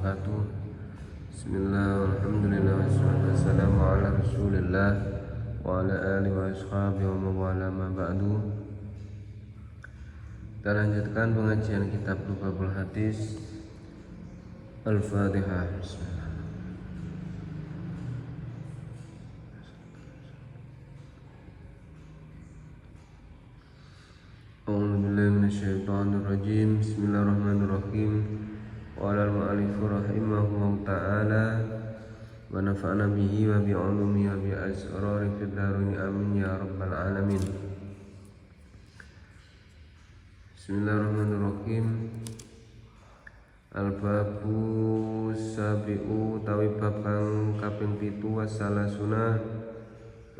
wabarakatuh. Bismillah, alhamdulillah, wassalatu wassalamu ala rasulillah wa ala alihi wa ashabihi wa mawala ma ba'du. Kita lanjutkan pengajian kitab Lubabul Hadis Al-Fatihah. Bismillah. A'udzubillahi minasyaitonir rajim. Bismillahirrahmanirrahim. Qala al-mu'allif rahimahullahu ta'ala wa nafa'na bihi wa bi 'ulumihi wa bi asrari fid dharain amin ya rabbal alamin. Bismillahirrahmanirrahim. Al-babu sabi'u tawi bab kang kaping 7 wasalasuna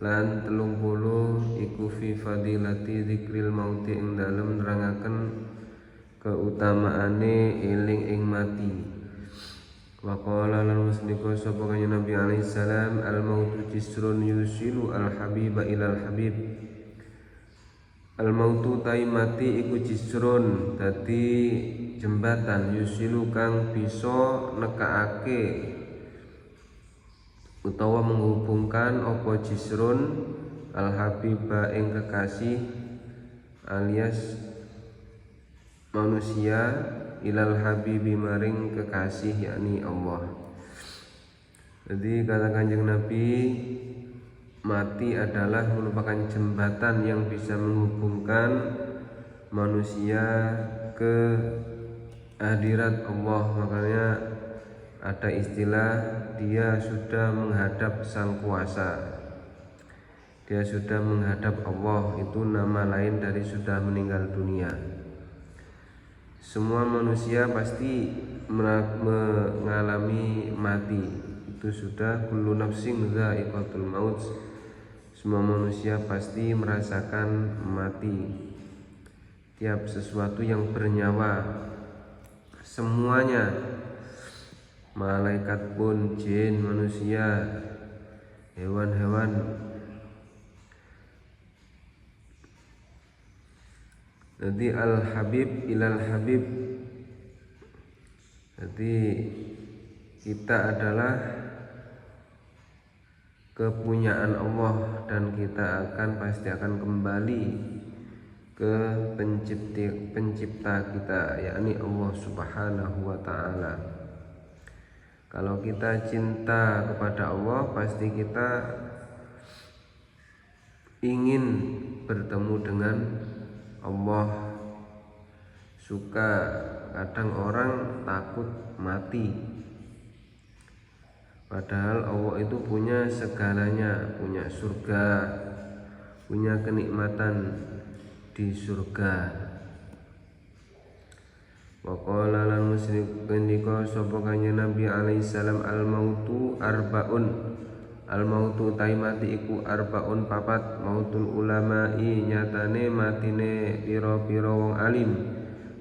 lan 30 iku fi fadilati zikril mauti ing dalem nerangaken keutamaane eling ing mati. Wa qala lan musnika sapa kanjeng Nabi alaihi salam al mautu jisrun yusilu al habiba ilal habib. Al mautu tai mati iku jisrun dadi jembatan yusilu kang bisa nekaake utawa menghubungkan apa jisrun al habiba ing kekasih alias manusia ilal habibi maring kekasih yakni Allah. Jadi kata kanjeng Nabi, mati adalah merupakan jembatan yang bisa menghubungkan manusia ke hadirat Allah. Makanya ada istilah dia sudah menghadap sang kuasa, dia sudah menghadap Allah. Itu nama lain dari sudah meninggal dunia. Semua manusia pasti mengalami mati. Itu sudah kullu nafsin dha'iqatul maut. Semua manusia pasti merasakan mati. Tiap sesuatu yang bernyawa, semuanya, malaikat pun, jin, manusia, hewan-hewan, jadi al-habib ilal habib. Jadi kita adalah kepunyaan Allah dan kita pasti akan kembali ke pencipta kita, yakni Allah Subhanahu wa ta'ala. Kalau kita cinta kepada Allah, pasti kita ingin bertemu dengan Allah. Suka, kadang orang takut mati, padahal Allah itu punya segalanya, punya surga, punya kenikmatan di surga. Wa qala lan musyrika sapa kanjeng Nabi alaihi salam al mautu arbaun. Al mautu tai mati iku arbaun papat. Mautul ulama'i nyatane matine pira-pira wong alim.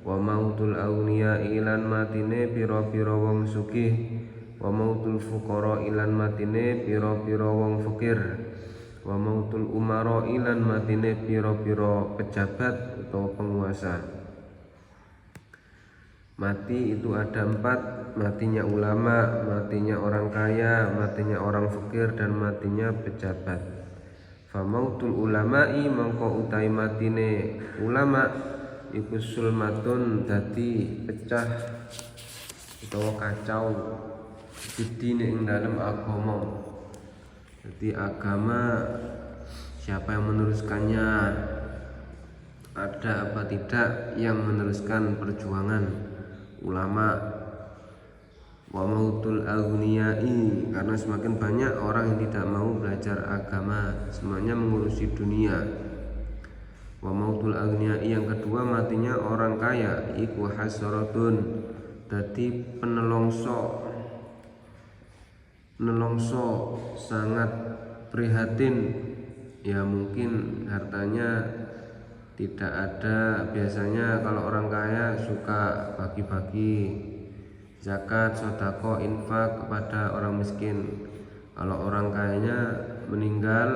Wa mautul auliya ilan matine pira-pira wong sugih. Wa mautul fuqara ilan matine pira-pira wong fakir. Wa mautul umara ilan matine pira-pira pejabat atau penguasa. Mati itu ada 4, matinya ulama, matinya orang kaya, matinya orang fakir, dan matinya pejabat. Fa mautul ulama'i mangko utai matine ulama iku sulmatun dadi pecah utawa kacau bidine ing dalem agama. Jadi agama siapa yang meneruskannya, ada apa tidak yang meneruskan perjuangan ulama. Wa mautul aghniyai, karena semakin banyak orang yang tidak mau belajar agama, semuanya mengurusi dunia. Wa mautul aghniyai yang kedua matinya orang kaya iku hasaratun dadi penelongso sangat prihatin. Ya mungkin hartanya tidak ada. Biasanya kalau orang kaya suka bagi-bagi zakat, sedekah, infak kepada orang miskin. Kalau orang kayanya meninggal,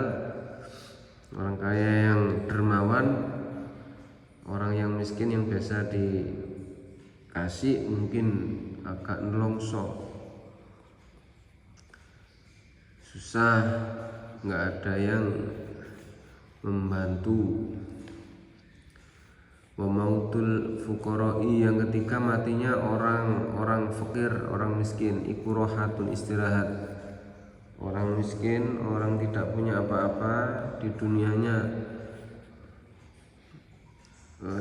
orang kaya yang dermawan, orang yang miskin yang biasa dikasih mungkin agak nelongso, susah, nggak ada yang membantu. Wa mautul fuqara'i, yang ketiga matinya orang fakir, orang miskin, iku rohatun, istirahat. Orang miskin, orang tidak punya apa-apa di dunianya,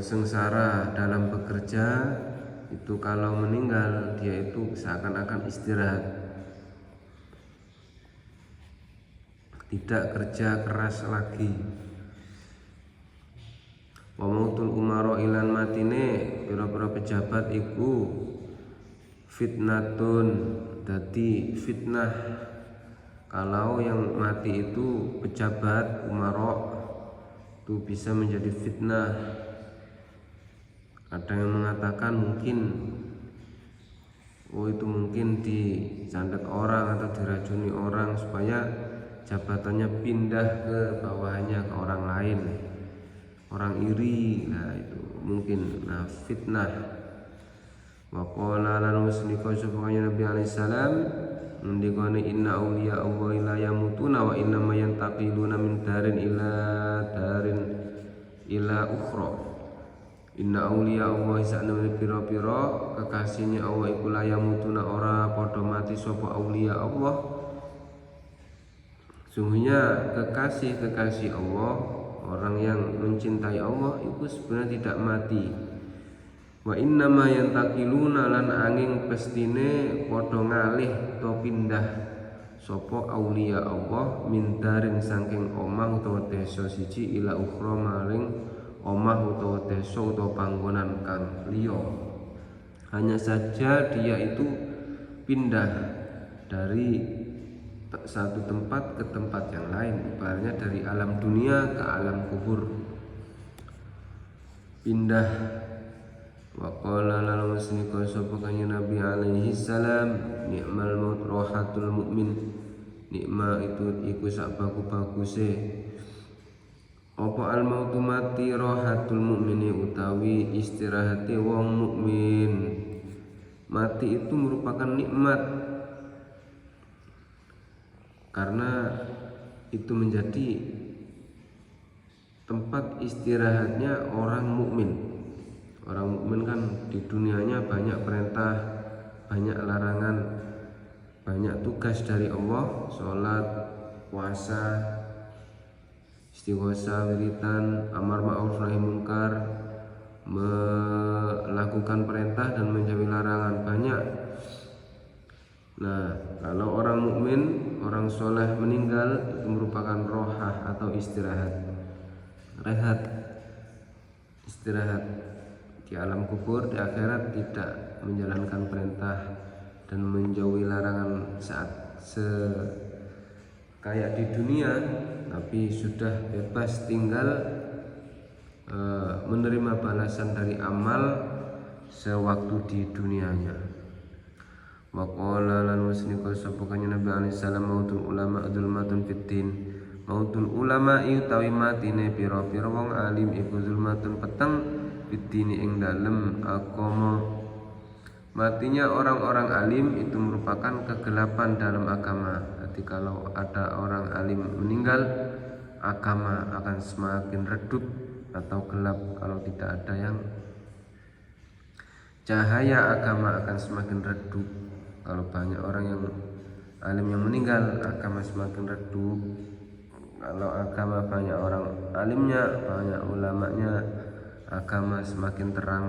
sengsara dalam bekerja, itu kalau meninggal dia itu seakan-akan istirahat, tidak kerja keras lagi. Wa mautul umara, ilan matine pira-pira pejabat iku fitnatun, dadi fitnah. Kalau yang mati itu pejabat umara itu bisa menjadi fitnah. Ada yang mengatakan mungkin itu mungkin dicandet orang atau diracuni orang supaya jabatannya pindah ke bawahnya, ke orang lain, orang iri. Nah itu mungkin fitnah. Wa qala lan musniko supaya Nabi alaihi salam ngendikane inna auliya Allah la yamutuna wa inna ma yantaqiluna min darin ila ukhra. Inna auliya Allah saknune pira-pira kekasihnya Allah iku la yamutuna, ora padha mati sapa auliya Allah. Sungguhnya kekasih Allah, orang yang mencintai Allah itu sebenarnya tidak mati. Wa inna ma yantaqiluna, lan angin pestine padha ngalih atau pindah sapa auliya Allah min darin saking omah utawa desa siji ila ukhra maring omah utawa desa utawa panggonan kang liya. Hanya saja dia itu pindah dari satu tempat ke tempat yang lain, ibaratnya dari alam dunia ke alam kubur, pindah. Wa qala lal musnika sapa kanjeng Nabi alaihi salam ni'mal maut rohatul mukmin, nikma itu iku sak bagus-baguse apa al mautu mati rohatul mukmini utawi istirahate wong mukmin. Mati itu merupakan nikmat karena itu menjadi tempat istirahatnya orang mukmin. Orang mukmin kan di dunianya banyak perintah, banyak larangan, banyak tugas dari Allah, sholat, puasa, istighosah, wiritan, amar ma'ruf nahi munkar, melakukan perintah dan menjauhi larangan, banyak. Nah, kalau orang mukmin, orang soleh meninggal itu merupakan rohah atau istirahat, rehat, istirahat di alam kubur, di akhirat tidak menjalankan perintah dan menjauhi larangan saat kayak di dunia, tapi sudah bebas tinggal menerima balasan dari amal sewaktu di dunianya. Wa qala lan musnika sapa kanjeng Nabi alaihi salam mautul ulama dzulmatun fiddin, mautul ulama utawi matine pira-pira wong alim iku zulmatun peteng fiddini ing dalem agama. Matinya orang-orang alim itu merupakan kegelapan dalam agama. Jadi kalau ada orang alim meninggal, agama akan semakin redup atau gelap. Kalau tidak ada yang cahaya, agama akan semakin redup. Kalau banyak orang yang alim yang meninggal, agama semakin redup. Kalau agama banyak orang alimnya, banyak ulamanya, agama semakin terang.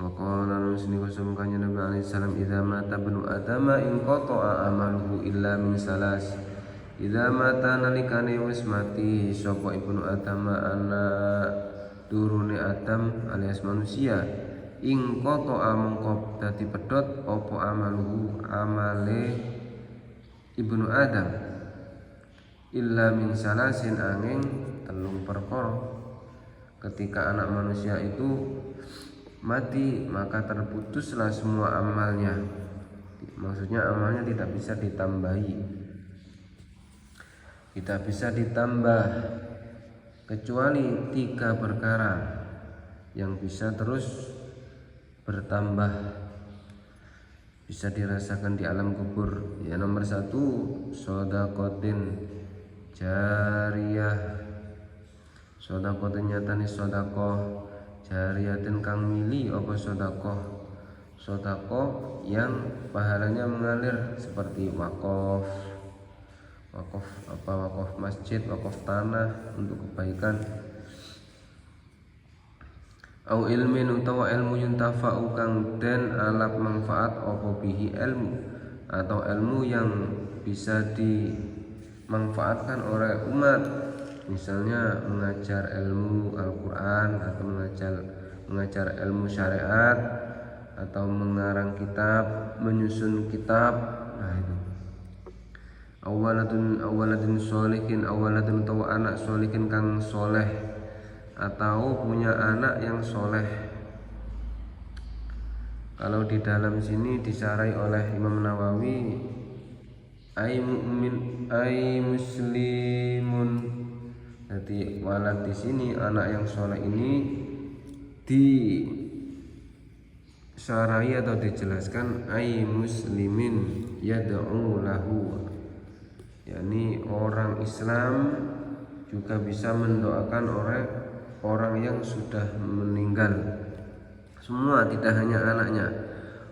Wa qala nusni kusumkanya Nabi alaihi salam idza mata ibnu adama in qata'a amaluhu illa min salas. Idza mata nalikane wis mati sapa ibnu adama anak turune Adam alias manusia, ing qata'a mongko dadi pedhot apa amaluhu amale ibnu Adam illa min salasin angin telung perkara. Ketika anak manusia itu mati maka terputuslah semua amalnya. Maksudnya amalnya tidak bisa ditambahi, tidak bisa ditambah kecuali 3 perkara yang bisa terus bertambah. bisa dirasakan di alam kubur. Ya, nomor 1 sodakotin jariyah. Sodakotin nyatane sodakoh jariyatin kang mili apa sodakoh yang pahalanya mengalir, seperti wakaf masjid, wakaf tanah untuk kebaikan. Au ilmin utawa ilmu yuntafa'u kang den alap manfaat apa bihi ilmu, atau ilmu yang bisa dimanfaatkan oleh umat, misalnya mengajar ilmu Al-Quran atau mengajar ilmu syariat atau mengarang kitab, menyusun kitab. Nah itu. Awaladun sholihin, awaladun utawa anak sholihin kang soleh, atau punya anak yang soleh. Kalau di dalam sini disarai oleh Imam Nawawi, ai mu'min ai muslimun. Jadi walad di sini anak yang soleh ini disarai atau dijelaskan ai muslimin yad'u lahu, yakni orang Islam juga bisa mendoakan orang yang sudah meninggal. Semua, tidak hanya anaknya,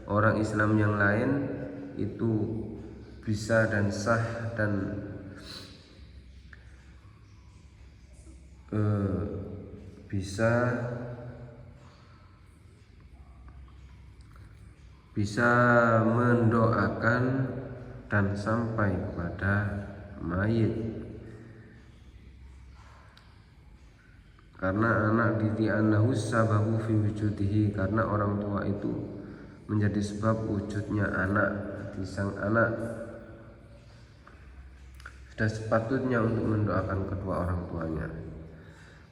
orang Islam yang lain itu bisa dan sah dan bisa mendoakan dan sampai kepada mayit. Karena anak annahu sababu fi wujudihi, karena orang tua itu menjadi sebab wujudnya anak. Di sang anak sudah sepatutnya untuk mendoakan kedua orang tuanya.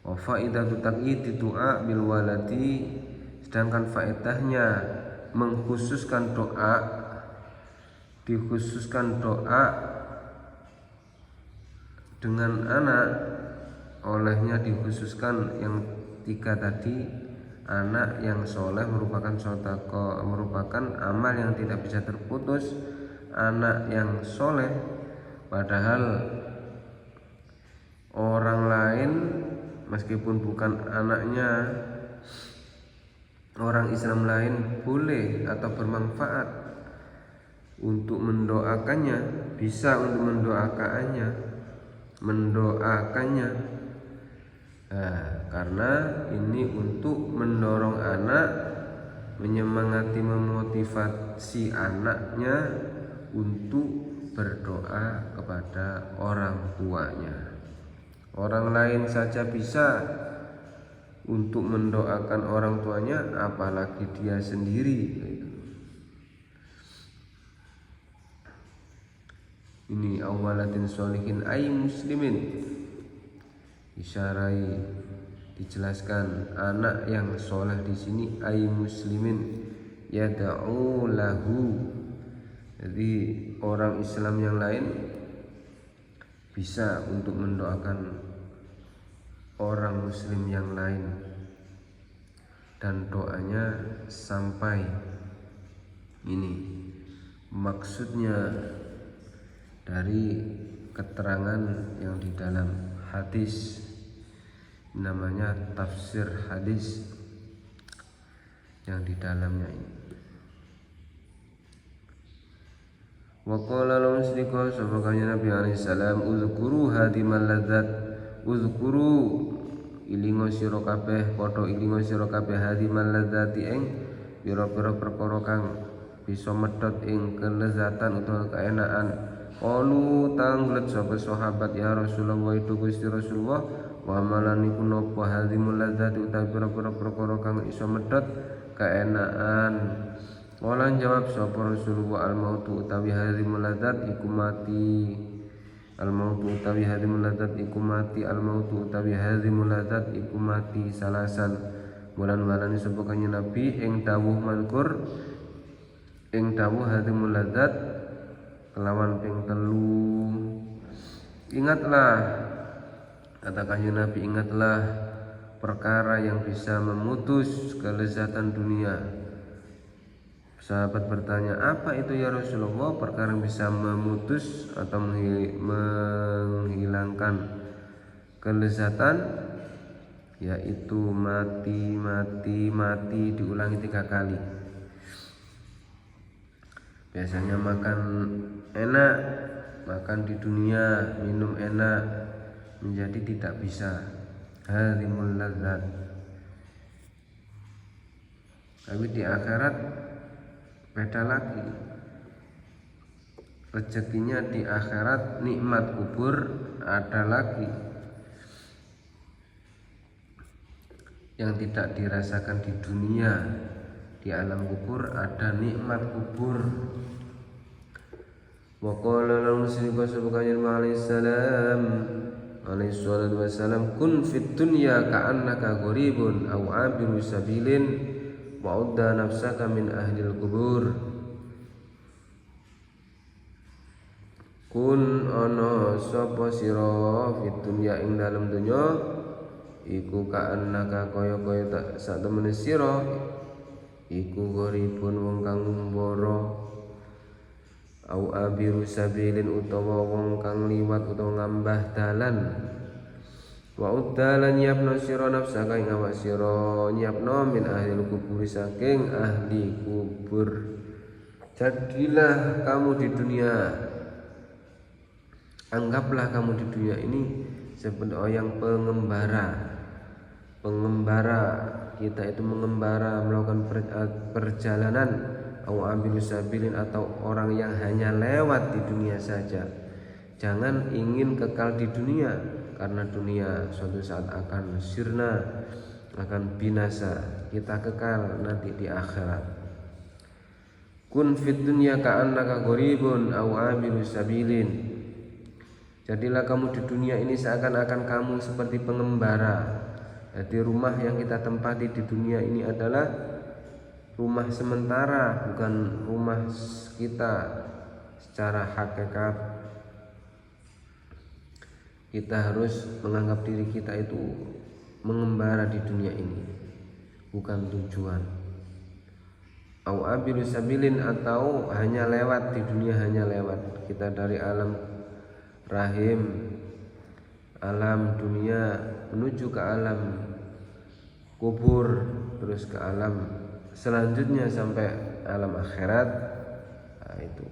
Wa faidatu taqyidi du'a bil waladi, sedangkan faedahnya mengkhususkan doa, dikhususkan doa dengan anak, olehnya dikhususkan yang 3 tadi. Anak yang soleh merupakan sedekah, merupakan amal yang tidak bisa terputus. Anak yang soleh, padahal orang lain meskipun bukan anaknya, orang Islam lain boleh atau bermanfaat untuk mendoakannya, bisa untuk mendoakannya. Karena ini untuk mendorong anak, menyemangati, memotivasi anaknya untuk berdoa kepada orang tuanya. Orang lain saja bisa untuk mendoakan orang tuanya, apalagi dia sendiri. Ini awaladin sholihin ay muslimin, isyarai, dijelaskan anak yang soleh di sini ay muslimin yad'u lahu. Jadi orang Islam yang lain bisa untuk mendoakan orang muslim yang lain, dan doanya sampai. Ini maksudnya dari keterangan yang di dalam hadis, namanya tafsir hadis yang di dalamnya ini. Wa qala lahum sidqa, sabakanya Nabi alaihi salam, uzkuru hadimal ladzat, uzkuru ilingo sira kabeh, padha ilingo sira kabeh hadimal ladzati ing pira-pira perkara kang bisa medhot ing kelezatan utawa keenaan. Qalu tanglet sapa sahabat, ya Rasulullah, itu Gusti Rasulullah, wa malan iku napa hadimul ladzati utawi pira-pira perkara kang iso medhot keenaan. Walan jawab sapa Rasulullah, al mautu utawi hadimul ladzat iku mati. Al mautu utawi hadimul ladzat iku mati. Al mautu utawi hadimul ladzat iku mati salasan. Bulan walani sapa kanjeng Nabi ing dawuh mankur, ing dawuh hadimul ladzat kelawan ping 3. Ingatlah, kata kanjeng Nabi, ingatlah perkara yang bisa memutus kelezatan dunia, Sahabat bertanya, apa itu ya Rasulullah? Perkara yang bisa memutus atau menghilangkan kelezatan, yaitu mati diulangi 3 kali. Biasanya makan enak, makan di dunia, minum enak, menjadi tidak bisa. Harimul ladzat. Tapi di akhirat beda lagi. Rezekinya di akhirat, nikmat kubur ada lagi yang tidak dirasakan di dunia. Di alam kubur ada nikmat kubur. Wa qala lahum muslimu sallallahu alaihi wasallam kun fid dunya ka'annaka gharibun aw abiru sabilin wa udda nafsaka min ahlil kubur. Kun ana sapa sira fid dunya ing dalem donya iku ka'annaka kaya tak sak temene sira iku gharibun wong kang ngumbara au abiru sabilin utawa wong kang liwat utawa ngambah dalan wa uddalan nyiapno sira nafsaka ing awak sira nyiapno min ahli kubur saking ahli kubur. Jadilah kamu di dunia, anggaplah kamu di dunia ini seperti orang pengembara. Kita itu mengembara, melakukan perjalanan, au ambilu sabilin atau orang yang hanya lewat di dunia saja. Jangan ingin kekal di dunia, karena dunia suatu saat akan sirna, akan binasa. Kita kekal nanti di akhirat. Kun fid dunya ka'annaka gharibun au ambilu sabilin. Jadilah kamu di dunia ini seakan-akan kamu seperti pengembara. Jadi rumah yang kita tempati di dunia ini adalah rumah sementara, bukan rumah kita secara hakikat. Kita harus menganggap diri kita itu mengembara di dunia ini, bukan tujuan. Au abilu sabilin atau hanya lewat di dunia, hanya lewat. Kita dari alam rahim, alam dunia menuju ke alam kubur, terus ke alam selanjutnya sampai alam akhirat. Nah, itu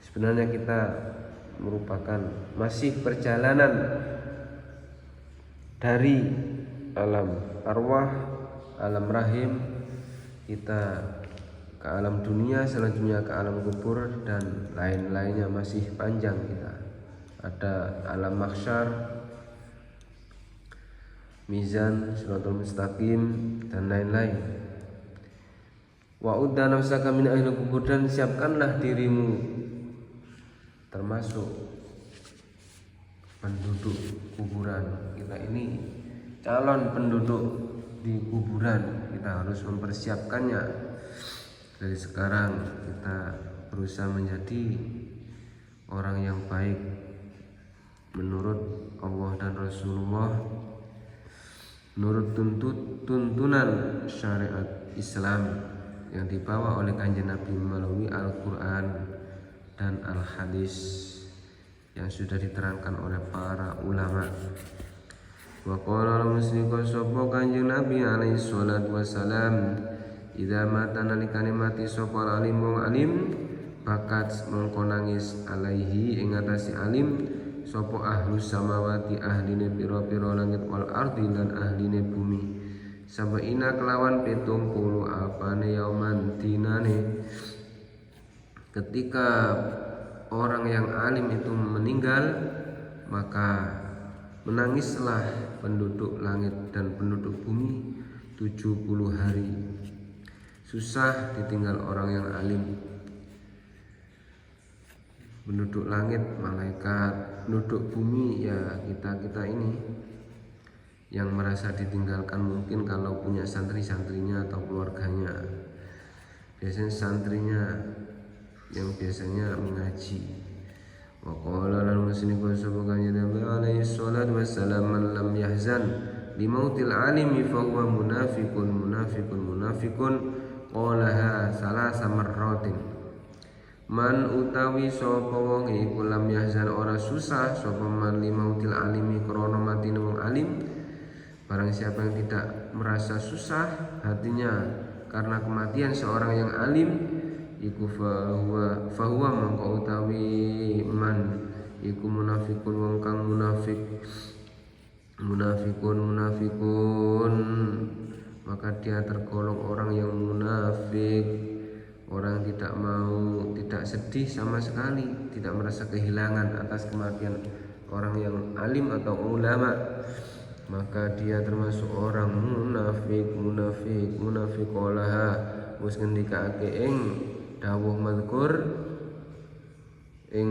sebenarnya kita merupakan masih perjalanan dari alam arwah, alam rahim, kita ke alam dunia, selanjutnya ke alam kubur, dan lain-lainnya masih panjang kita. Ada alam mahsyar, mizan, siratal mustaqim, dan lain-lain. Wa udda nafsaka min ahli kubur, dan siapkanlah dirimu termasuk penduduk kuburan. Kita ini calon penduduk di kuburan, kita harus mempersiapkannya dari sekarang. Kita berusaha menjadi orang yang baik menurut Allah dan Rasulullah, menurut tuntunan syariat Islam yang dibawa oleh Kanjeng Nabi melalui Al-Quran dan Al-Hadis yang sudah diterangkan oleh para ulama. Wa qala al-muslim sapa Kanjeng Nabi alaihi salatu wassalam, idza mata nalikane mati sapa alim wong alim, bakat mongko nangis alaihi ing atase alim sapa ahlus samawati ahline pira-pira langit wal ardi lan ahline bumi. Sabaina kelawan 70 apane yauman dinane. Ketika orang yang alim itu meninggal, maka menangislah penduduk langit dan penduduk bumi 70 hari. Susah ditinggal orang yang alim. Penduduk langit malaikat, penduduk bumi ya kita ini yang merasa ditinggalkan, mungkin kalau punya santri-santrinya atau keluarganya. Biasanya santrinya yang biasanya mengaji. Wa qala lal muslimin subhanahu Nabi alaihi salatu wassalam, man lam yahzan li mautil alimi fa huwa munafiqun qalaha salasa marratin. Man utawi sapa wong iku lam yahzan ora susah sapa man limautil alimi krana matine wong alim. Barang siapa yang tidak merasa susah hatinya karena kematian seorang yang alim, iku fahuwa mongko utawi man iku munafikun wong kang munafikun, maka dia tergolong orang yang munafik, orang tidak sedih sama sekali, tidak merasa kehilangan atas kematian orang yang alim atau ulama, maka dia termasuk orang munafik olaha wis ngendikake ing dawuh mazkur ing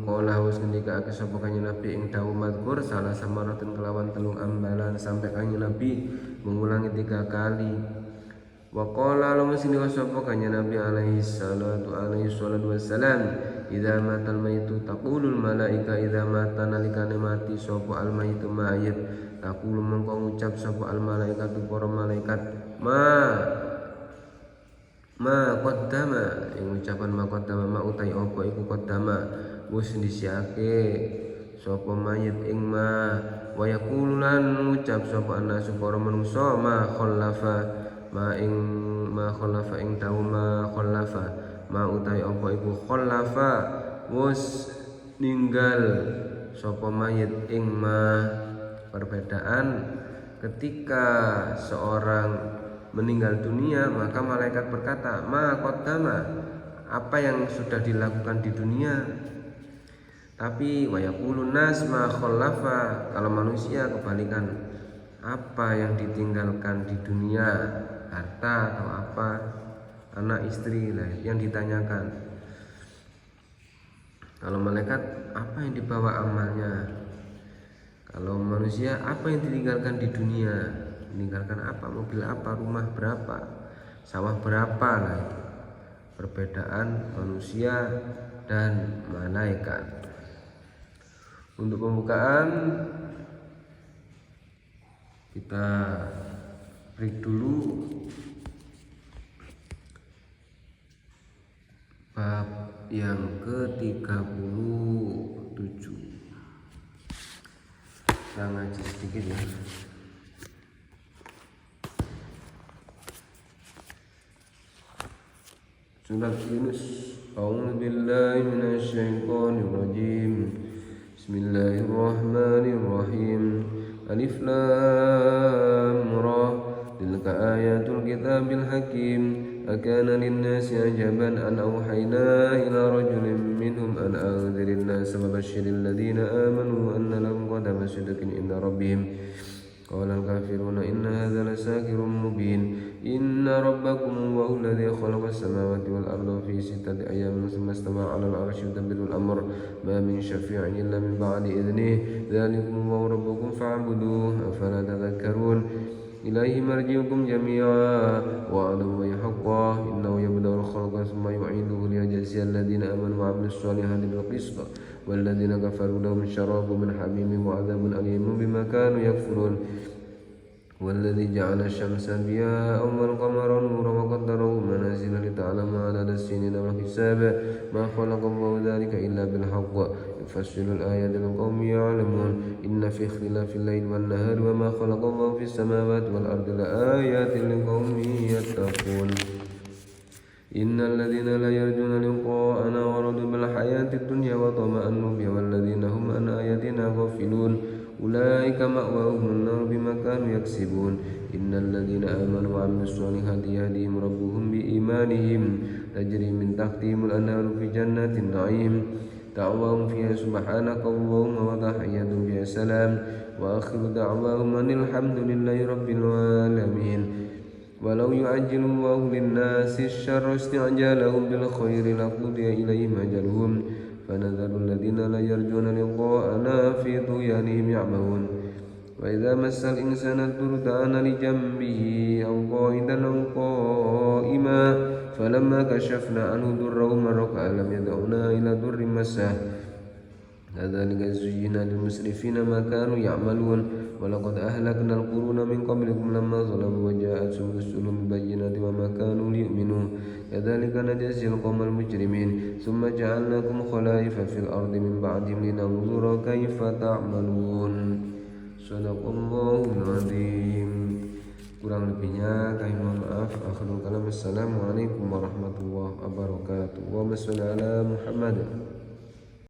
qala wis ngendikake sapa kanjeng Nabi ing dawuh mazkur salah samaratin kelawan telung ambalan sampai kanjeng Nabi mengulangi 3 kali. Wa qala lamun sini sapa kanjeng Nabi alaihi salatu wassalam idza matal maitu taqulul malaika idza mata nalikane mati sapa al maitu mayit taqulu mongko ngucap sapa al malaikatu para malaikat ma qaddama ing ucapan ma qaddama ma utai apa iku qaddama wis disiake sapa mayit ing ma wa yaqululan ngucap sapa anasu para manungsa ma khallafa ing dawu ma khallafa ma utai apa iku khallafa wis ninggal sapa mayit ing ma. Perbedaan ketika seorang meninggal dunia maka malaikat berkata ma qaddama, apa yang sudah dilakukan di dunia. Tapi wa yaqulun nas ma khallafa, kalau manusia kebalikan, apa yang ditinggalkan di dunia, harta atau apa, anak istri lah yang ditanyakan. Kalau malaikat apa yang dibawa amalnya, kalau manusia apa yang ditinggalkan di dunia, meninggalkan apa, mobil apa, rumah berapa, sawah berapa lah itu. Perbedaan manusia dan malaikat. Untuk pembukaan kita break dulu. Bab yang ke-37. Kita ngaji sedikit ya. Surat Yunus. A'udzu billahi minasy syaithanir rajim. Bismillahirrahmanirrahim. Alif lam ra. Tilka ayatul kitabil hakim. Akana lin-nasi ajaban an awhayna ila rajulin minhum an anzirin nasa wa basyiril ladzina amanu anna lahum qadama sidqin inda rabbihim. Qala al-kafiruna inna hadza lasahirun mubin. Inna rabbakum huwal ladzi khalaqa as-samawati wal arda fi 6 ayamin thumma istawa 'alal 'arsyi yudabbiru al-amr ma min syafi'in illa min ba'di idhnihi dzalikum huwa rabbukum fa'buduhu afala tadhakkarun. Ilaihi marji'ukum jami'a wa'adahu haqqan innahu yabda'ul khalqa thumma yu'iduhu liyajziyal ladzina amanu wa 'amilus solihati bil qist wal ladzina kafaru lahum syarabun min hamimin wa 'adzabun alimun bima kanu yakfurun. والذي جعل الشمس ضياء والقمر نورا وقدره منازل لتعلموا عدد السنين والحساب ما خلق الله ذلك إلا بالحق يفصل الآيات لقوم يعلمون إن في اختلاف الليل والنهار وما خلق الله في السماوات والأرض لآيات لقوم يتقون. إن الذين لا يرجون لقاءنا ورضوا بالحياة الدنيا وطمأنوا بها والذين هم عن آياتنا غافلون أولئك مأواهم النار بما كانوا يكسبون. إن الذين آمنوا وعملوا الصالحات يهديهم ربهم بإيمانهم تجري من تحتهم الأنهار في جنات النعيم دعواهم فيها سبحانك اللهم وتحيتهم فيها سلام وآخر دعواهم أن الحمد لله رب العالمين. ولو يعجل الله للناس الشر استعجالهم بالخير لقضي إليهم أجلهم فنذر الذين لا يرجون لقاءنا في طغيانهم يعمهون. وإذا مس الإنسان الضر دعانا لجنبه أو قائدا أو قائما فلما كشفنا عنه ضره مر كأن لم يدعنا إلى ضر مسه كذلك زين للمسرفين ما كانوا يعملون ولقد أهلكنا القرون من قبلكم لما ظلموا وجاءتهم رسلهم بالبينات وما كانوا ليؤمنوا كذلك نجزي القوم المجرمين ثم جعلناكم خلائف في الأرض من بعدهم لننظر كيف تعملون. Sadaqallahul Azim. Kurang lebihnya kami mohon maaf. Akhirul kalam. Assalamualaikum warahmatullahi wabarakatuh. Wa salli ala Muhammad.